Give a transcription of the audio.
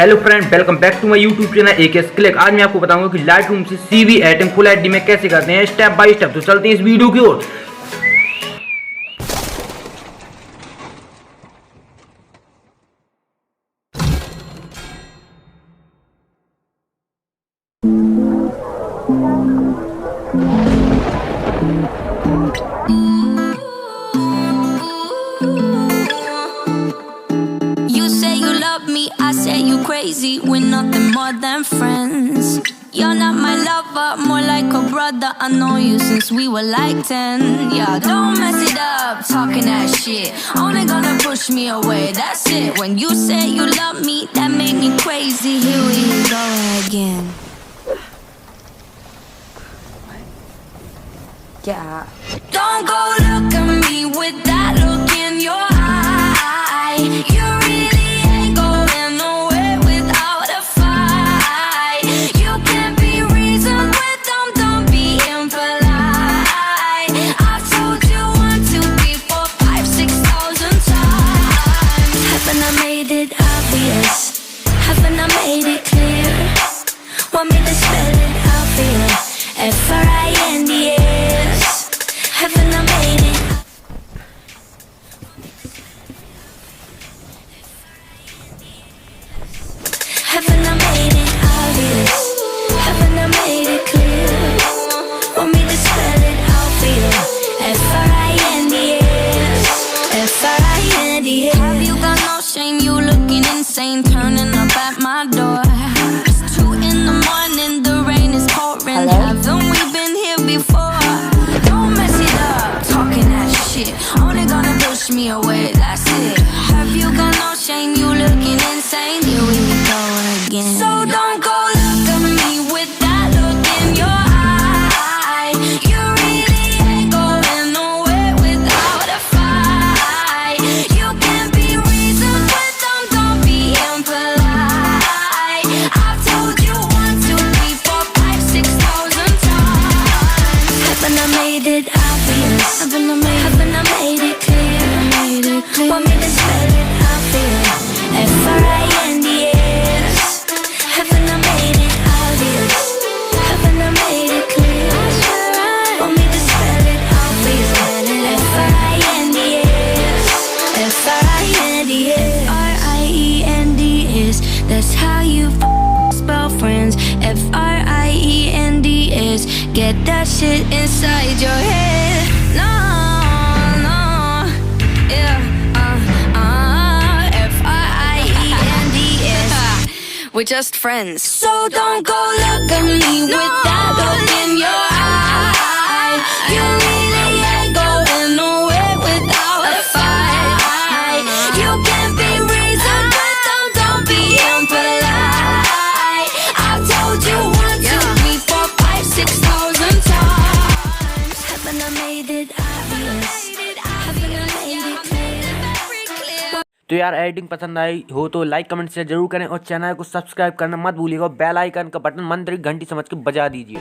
Hello friend, welcome back to my YouTube channel CLIK। आज मैं आपको बताऊंगा कि लाइटरूम से CV एडिटिंग फुल एचडी में कैसे करते हैं स्टेप बाय स्टेप। तो चलते हैं इस वीडियो की ओर। I say you crazy, we're nothing more than friends. You're not my lover, more like a brother. I know you since we were like 10. Yeah, don't mess it up, talking that shit. Only gonna push me away, that's it. When you say you love me, that made me crazy. Here we go again. Yeah. Don't go look at me with that look in your eye. You really ain't going nowhere without a fight. You can't be reasoned with them, don't be impolite. I've told you 1, 2, 3, 4, 5, 6,000 times. Haven't I made it obvious? Haven't I made it clear? Want me to spell it out for you? F-R-I-N-D-S. Haven't I made it? Haven't I made it obvious? Haven't I made it clear? Want me to spell it out for you? F-R-I-N-D-S. F-R-I-N-D-S. Have you got no shame? You looking insane, turning up at my door. It's 2 in the morning, the rain is pouring. Haven't we been here before? Don't mess it up, talking that shit. Only gonna push me away, that's it. Have you got no shame? You looking insane. Here we go again. So don't go look at me with that look in your eye. You really ain't going nowhere without a fight. You can't be reasoned with them, don't be impolite. I've told you 1, 2, 3, 4, 5, 6,000 times. Haven't I made it obvious? Haven't I made it clear? Want me to spell it out for you? F-R-I-N-D-S. Haven't I made it obvious? Haven't I made it clear? Want me to spell it out for you? F-R-I-N-D-S. F-R-I-N-D-S. F-R-I-E-N-D-S. That's how you spell friends. F-R-I-E-N-D-S. Get that shit inside your head. No, yeah. F-R-I-E-N-D-S. We're just friends. So don't go look at me with that look in your eye. You really ain't going nowhere without a fight. You can't be reasoned with them, don't be impolite. I've told you 1, 2, 3, 4, 5, 6,000 times. Haven't I made it obvious? Haven't I made it clear? तो यार editing पसंद आई हो तो like comment share जरूर करें और channel को subscribe करना मत भूलिएगा। बेल आइकन का बटन मंत्र घंटी समझ के बजा दीजिए।